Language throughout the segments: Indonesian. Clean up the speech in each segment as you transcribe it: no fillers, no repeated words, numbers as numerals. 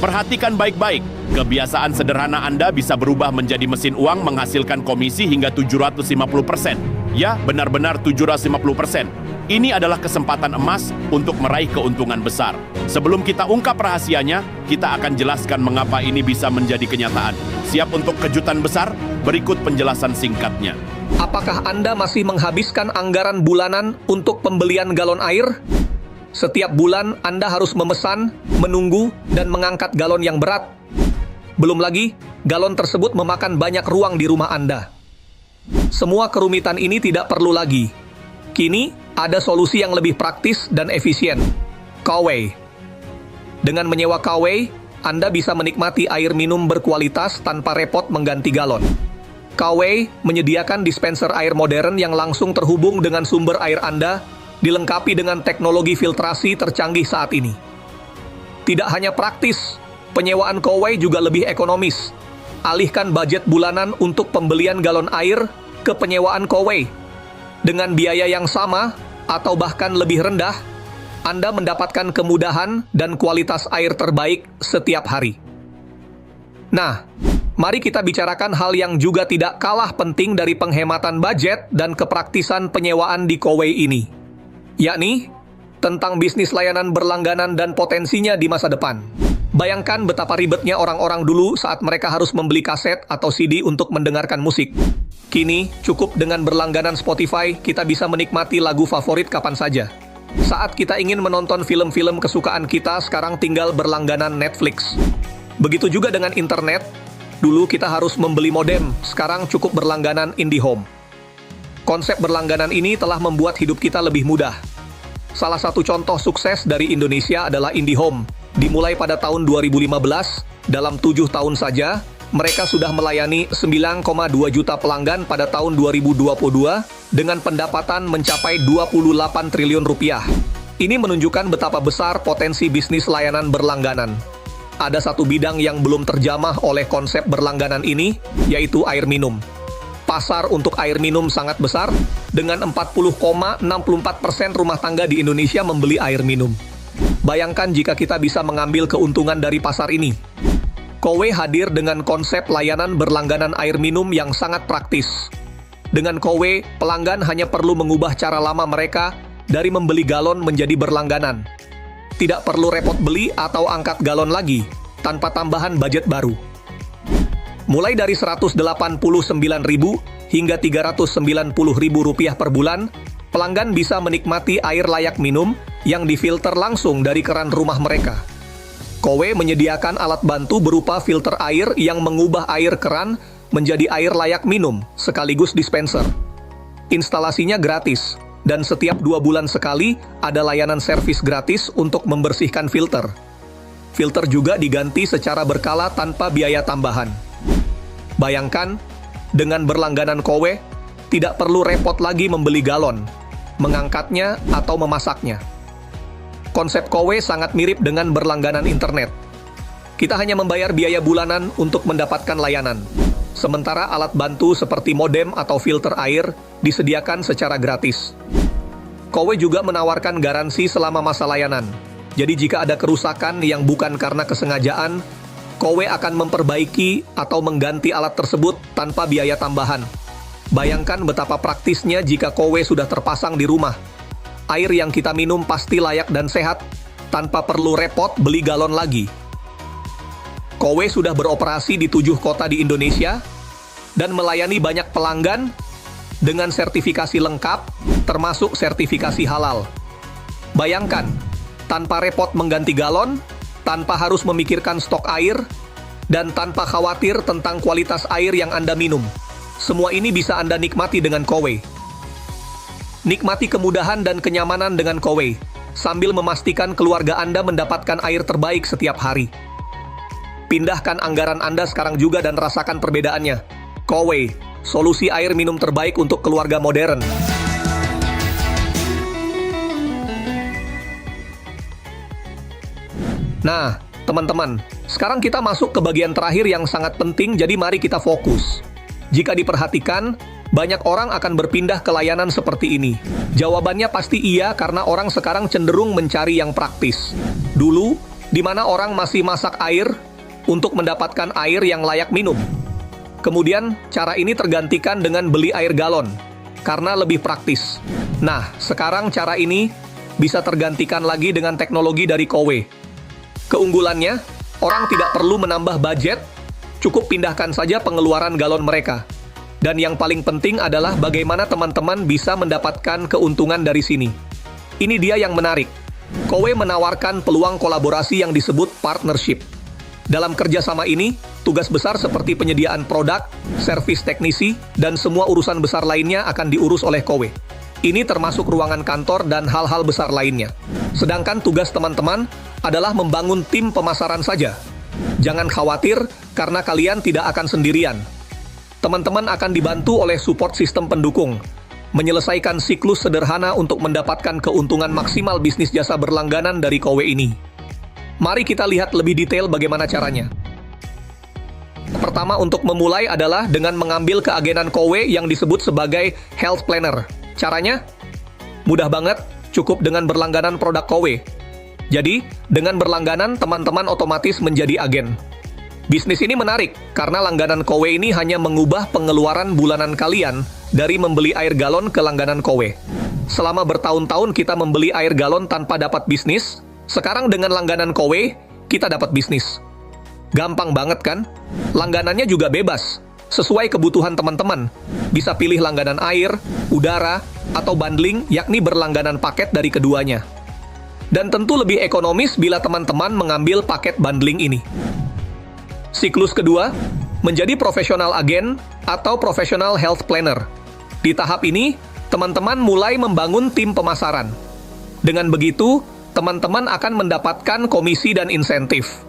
Perhatikan baik-baik, kebiasaan sederhana Anda bisa berubah menjadi mesin uang menghasilkan komisi hingga 750%. Ya, benar-benar 750%. Ini adalah kesempatan emas untuk meraih keuntungan besar. Sebelum kita ungkap rahasianya, kita akan jelaskan mengapa ini bisa menjadi kenyataan. Siap untuk kejutan besar? Berikut penjelasan singkatnya. Apakah Anda masih menghabiskan anggaran bulanan untuk pembelian galon air? Setiap bulan Anda harus memesan, menunggu, dan mengangkat galon yang berat. Belum lagi, galon tersebut memakan banyak ruang di rumah Anda. Semua kerumitan ini tidak perlu lagi. Kini, ada solusi yang lebih praktis dan efisien. Coway. Dengan menyewa Coway, Anda bisa menikmati air minum berkualitas tanpa repot mengganti galon. Coway menyediakan dispenser air modern yang langsung terhubung dengan sumber air Anda, dilengkapi dengan teknologi filtrasi tercanggih saat ini. Tidak hanya praktis, penyewaan Coway juga lebih ekonomis. Alihkan budget bulanan untuk pembelian galon air ke penyewaan Coway. Dengan biaya yang sama, atau bahkan lebih rendah, Anda mendapatkan kemudahan dan kualitas air terbaik setiap hari. Nah, mari kita bicarakan hal yang juga tidak kalah penting dari penghematan budget dan kepraktisan penyewaan di Coway ini, yakni tentang bisnis layanan berlangganan dan potensinya di masa depan. Bayangkan betapa ribetnya orang-orang dulu saat mereka harus membeli kaset atau CD untuk mendengarkan musik. Kini, cukup dengan berlangganan Spotify, kita bisa menikmati lagu favorit kapan saja. Saat kita ingin menonton film-film kesukaan kita, sekarang tinggal berlangganan Netflix. Begitu juga dengan internet. Dulu kita harus membeli modem, sekarang cukup berlangganan IndiHome. Konsep berlangganan ini telah membuat hidup kita lebih mudah. Salah satu contoh sukses dari Indonesia adalah IndiHome. Dimulai pada tahun 2015, dalam 7 tahun saja, mereka sudah melayani 9,2 juta pelanggan pada tahun 2022 dengan pendapatan mencapai 28 triliun rupiah. Ini menunjukkan betapa besar potensi bisnis layanan berlangganan. Ada satu bidang yang belum terjamah oleh konsep berlangganan ini, yaitu air minum. Pasar untuk air minum sangat besar, dengan 40,64% rumah tangga di Indonesia membeli air minum. Bayangkan jika kita bisa mengambil keuntungan dari pasar ini. Coway hadir dengan konsep layanan berlangganan air minum yang sangat praktis. Dengan Coway, pelanggan hanya perlu mengubah cara lama mereka dari membeli galon menjadi berlangganan. Tidak perlu repot beli atau angkat galon lagi, tanpa tambahan budget baru. Mulai dari Rp189.000 hingga Rp390.000 per bulan, pelanggan bisa menikmati air layak minum yang difilter langsung dari keran rumah mereka. Coway menyediakan alat bantu berupa filter air yang mengubah air keran menjadi air layak minum, sekaligus dispenser. Instalasinya gratis, dan setiap 2 bulan sekali ada layanan servis gratis untuk membersihkan filter. Filter juga diganti secara berkala tanpa biaya tambahan. Bayangkan, dengan berlangganan Coway, tidak perlu repot lagi membeli galon, mengangkatnya, atau memasaknya. Konsep Coway sangat mirip dengan berlangganan internet. Kita hanya membayar biaya bulanan untuk mendapatkan layanan. Sementara alat bantu seperti modem atau filter air disediakan secara gratis. Coway juga menawarkan garansi selama masa layanan. Jadi jika ada kerusakan yang bukan karena kesengajaan, Coway akan memperbaiki atau mengganti alat tersebut tanpa biaya tambahan. Bayangkan betapa praktisnya jika Coway sudah terpasang di rumah. Air yang kita minum pasti layak dan sehat, tanpa perlu repot beli galon lagi. Coway sudah beroperasi di 7 kota di Indonesia, dan melayani banyak pelanggan dengan sertifikasi lengkap, termasuk sertifikasi halal. Bayangkan, tanpa repot mengganti galon, tanpa harus memikirkan stok air, dan tanpa khawatir tentang kualitas air yang Anda minum. Semua ini bisa Anda nikmati dengan Coway. Nikmati kemudahan dan kenyamanan dengan Coway, sambil memastikan keluarga Anda mendapatkan air terbaik setiap hari. Pindahkan anggaran Anda sekarang juga dan rasakan perbedaannya. Coway, solusi air minum terbaik untuk keluarga modern. Nah, teman-teman, sekarang kita masuk ke bagian terakhir yang sangat penting, jadi mari kita fokus. Jika diperhatikan, banyak orang akan berpindah ke layanan seperti ini. Jawabannya pasti iya, karena orang sekarang cenderung mencari yang praktis. Dulu, di mana orang masih masak air untuk mendapatkan air yang layak minum. Kemudian, cara ini tergantikan dengan beli air galon, karena lebih praktis. Nah, sekarang cara ini bisa tergantikan lagi dengan teknologi dari Kowe. Keunggulannya, orang tidak perlu menambah budget, cukup pindahkan saja pengeluaran galon mereka. Dan yang paling penting adalah bagaimana teman-teman bisa mendapatkan keuntungan dari sini. Ini dia yang menarik. Kowe menawarkan peluang kolaborasi yang disebut partnership. Dalam kerjasama ini, tugas besar seperti penyediaan produk, servis teknisi, dan semua urusan besar lainnya akan diurus oleh Kowe. Ini termasuk ruangan kantor dan hal-hal besar lainnya. Sedangkan tugas teman-teman adalah membangun tim pemasaran saja. Jangan khawatir, karena kalian tidak akan sendirian. Teman-teman akan dibantu oleh support sistem pendukung, menyelesaikan siklus sederhana untuk mendapatkan keuntungan maksimal bisnis jasa berlangganan dari Kowe ini. Mari kita lihat lebih detail bagaimana caranya. Pertama, untuk memulai adalah dengan mengambil keagenan Kowe yang disebut sebagai Health Planner. Caranya? Mudah banget, cukup dengan berlangganan produk Kowe. Jadi, dengan berlangganan, teman-teman otomatis menjadi agen. Bisnis ini menarik, karena langganan Kowe ini hanya mengubah pengeluaran bulanan kalian dari membeli air galon ke langganan Kowe. Selama bertahun-tahun kita membeli air galon tanpa dapat bisnis, sekarang dengan langganan Kowe, kita dapat bisnis. Gampang banget kan? Langganannya juga bebas, sesuai kebutuhan teman-teman. Bisa pilih langganan air, udara, atau bundling, yakni berlangganan paket dari keduanya. Dan tentu lebih ekonomis bila teman-teman mengambil paket bundling ini. Siklus kedua, menjadi profesional agen atau profesional health planner. Di tahap ini, teman-teman mulai membangun tim pemasaran. Dengan begitu, teman-teman akan mendapatkan komisi dan insentif.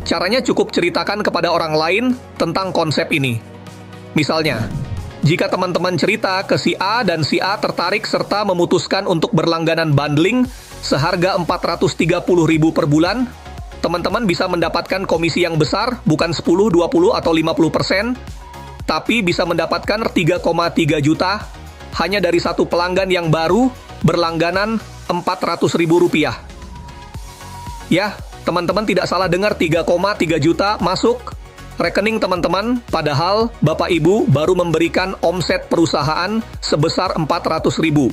Caranya cukup ceritakan kepada orang lain tentang konsep ini. Misalnya, jika teman-teman cerita ke si A dan si A tertarik serta memutuskan untuk berlangganan bundling seharga Rp430.000 per bulan, teman-teman bisa mendapatkan komisi yang besar, bukan 10, 20, atau 50%, tapi bisa mendapatkan 3,3 juta hanya dari satu pelanggan yang baru berlangganan Rp400.000. Ya, teman-teman tidak salah dengar, 3,3 juta masuk rekening teman-teman, padahal Bapak Ibu baru memberikan omset perusahaan sebesar 400.000.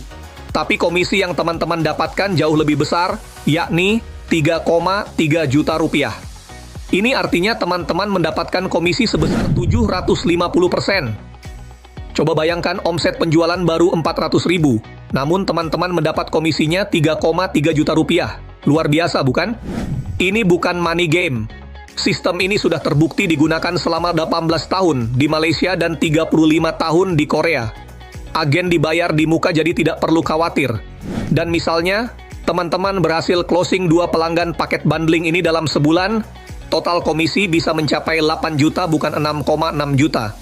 Tapi komisi yang teman-teman dapatkan jauh lebih besar, yakni 3,3 juta rupiah. Ini artinya teman-teman mendapatkan komisi sebesar 750%. Coba bayangkan omset penjualan baru 400.000, namun teman-teman mendapat komisinya 3,3 juta rupiah. Luar biasa, bukan? Ini bukan money game. Sistem ini sudah terbukti digunakan selama 18 tahun di Malaysia dan 35 tahun di Korea. Agen dibayar di muka, jadi tidak perlu khawatir. Dan misalnya, teman-teman berhasil closing 2 pelanggan paket bundling ini dalam sebulan, total komisi bisa mencapai 8 juta bukan 6,6 juta.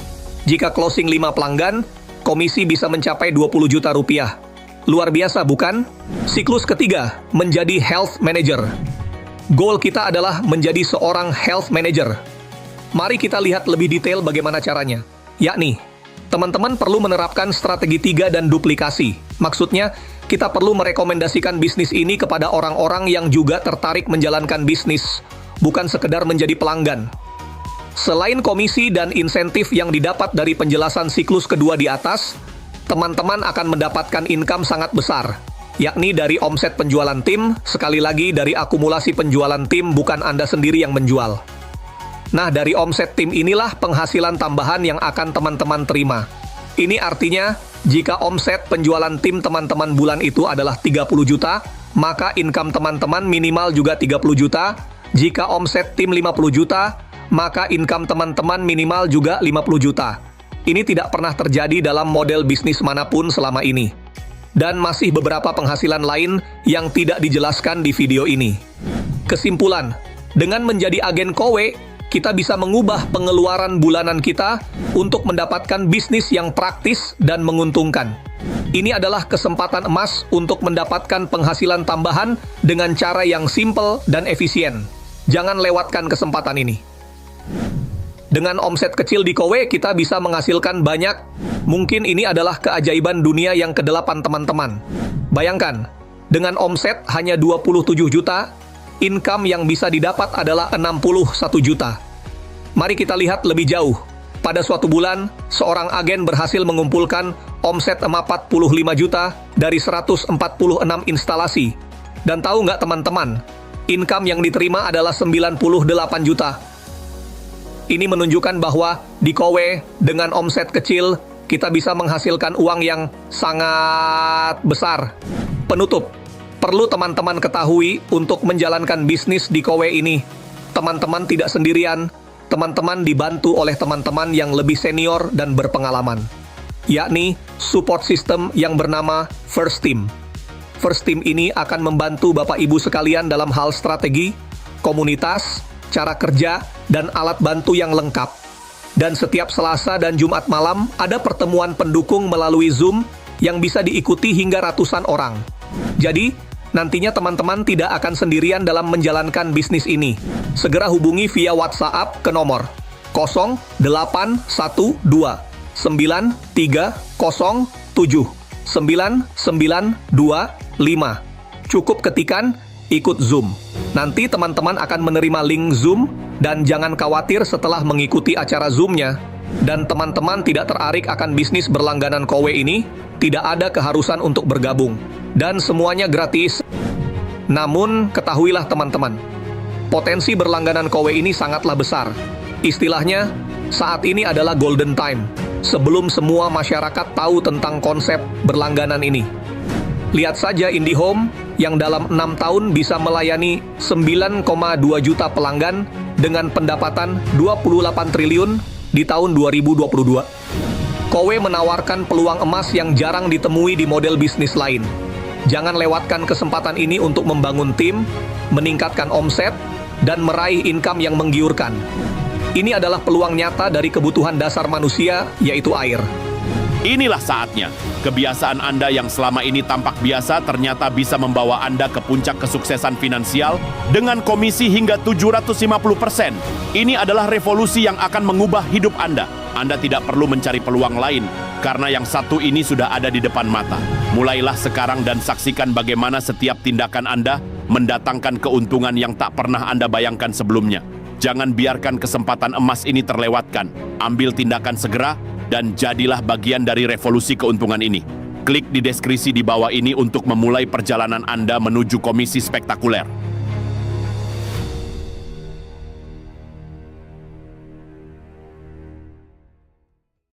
Jika closing 5 pelanggan, komisi bisa mencapai 20 juta rupiah. Luar biasa, bukan? Siklus ketiga, menjadi health manager. Goal kita adalah menjadi seorang health manager. Mari kita lihat lebih detail bagaimana caranya. Yakni, teman-teman perlu menerapkan strategi 3 dan duplikasi. Maksudnya, kita perlu merekomendasikan bisnis ini kepada orang-orang yang juga tertarik menjalankan bisnis, bukan sekedar menjadi pelanggan. Selain komisi dan insentif yang didapat dari penjelasan siklus kedua di atas, teman-teman akan mendapatkan income sangat besar, yakni dari omset penjualan tim, sekali lagi dari akumulasi penjualan tim, bukan Anda sendiri yang menjual. Nah, dari omset tim inilah penghasilan tambahan yang akan teman-teman terima. Ini artinya, jika omset penjualan tim teman-teman bulan itu adalah 30 juta, maka income teman-teman minimal juga 30 juta. Jika omset tim 50 juta, maka income teman-teman minimal juga 50 juta. Ini tidak pernah terjadi dalam model bisnis manapun selama ini. Dan masih beberapa penghasilan lain yang tidak dijelaskan di video ini. Kesimpulan, dengan menjadi agen Kowe, kita bisa mengubah pengeluaran bulanan kita untuk mendapatkan bisnis yang praktis dan menguntungkan. Ini adalah kesempatan emas untuk mendapatkan penghasilan tambahan dengan cara yang simple dan efisien. Jangan lewatkan kesempatan ini. Dengan omset kecil di Kowe, kita bisa menghasilkan banyak. Mungkin ini adalah keajaiban dunia yang ke-8 teman-teman. Bayangkan, dengan omset hanya 27 juta, income yang bisa didapat adalah 61 juta. Mari kita lihat lebih jauh. Pada suatu bulan, seorang agen berhasil mengumpulkan omset 45 juta dari 146 instalasi. Dan tahu nggak teman-teman, income yang diterima adalah 98 juta. Ini menunjukkan bahwa di Kowe dengan omset kecil, kita bisa menghasilkan uang yang sangat besar. Penutup, perlu teman-teman ketahui untuk menjalankan bisnis di Kowe ini. Teman-teman tidak sendirian. Teman-teman dibantu oleh teman-teman yang lebih senior dan berpengalaman, yakni support system yang bernama First Team. First Team ini akan membantu Bapak Ibu sekalian dalam hal strategi, komunitas, cara kerja, dan alat bantu yang lengkap. Dan setiap Selasa dan Jumat malam ada pertemuan pendukung melalui Zoom yang bisa diikuti hingga ratusan orang. Jadi, nantinya teman-teman tidak akan sendirian dalam menjalankan bisnis ini. Segera hubungi via WhatsApp ke nomor 0812 9307 9925. Cukup ketikan ikut Zoom. Nanti teman-teman akan menerima link Zoom dan jangan khawatir setelah mengikuti acara Zoom-nya. Dan teman-teman tidak terarik akan bisnis berlangganan Kowe ini, tidak ada keharusan untuk bergabung. Dan semuanya gratis. Namun, ketahuilah teman-teman, potensi berlangganan Kowe ini sangatlah besar. Istilahnya, saat ini adalah golden time, sebelum semua masyarakat tahu tentang konsep berlangganan ini. Lihat saja IndiHome yang dalam 6 tahun bisa melayani 9,2 juta pelanggan dengan pendapatan 28 triliun di tahun 2022. Kowe menawarkan peluang emas yang jarang ditemui di model bisnis lain. Jangan lewatkan kesempatan ini untuk membangun tim, meningkatkan omset, dan meraih income yang menggiurkan. Ini adalah peluang nyata dari kebutuhan dasar manusia, yaitu air. Inilah saatnya. Kebiasaan Anda yang selama ini tampak biasa ternyata bisa membawa Anda ke puncak kesuksesan finansial dengan komisi hingga 750%. Ini adalah revolusi yang akan mengubah hidup Anda. Anda tidak perlu mencari peluang lain, karena yang satu ini sudah ada di depan mata. Mulailah sekarang dan saksikan bagaimana setiap tindakan Anda mendatangkan keuntungan yang tak pernah Anda bayangkan sebelumnya. Jangan biarkan kesempatan emas ini terlewatkan. Ambil tindakan segera dan jadilah bagian dari revolusi keuntungan ini. Klik di deskripsi di bawah ini untuk memulai perjalanan Anda menuju komisi spektakuler.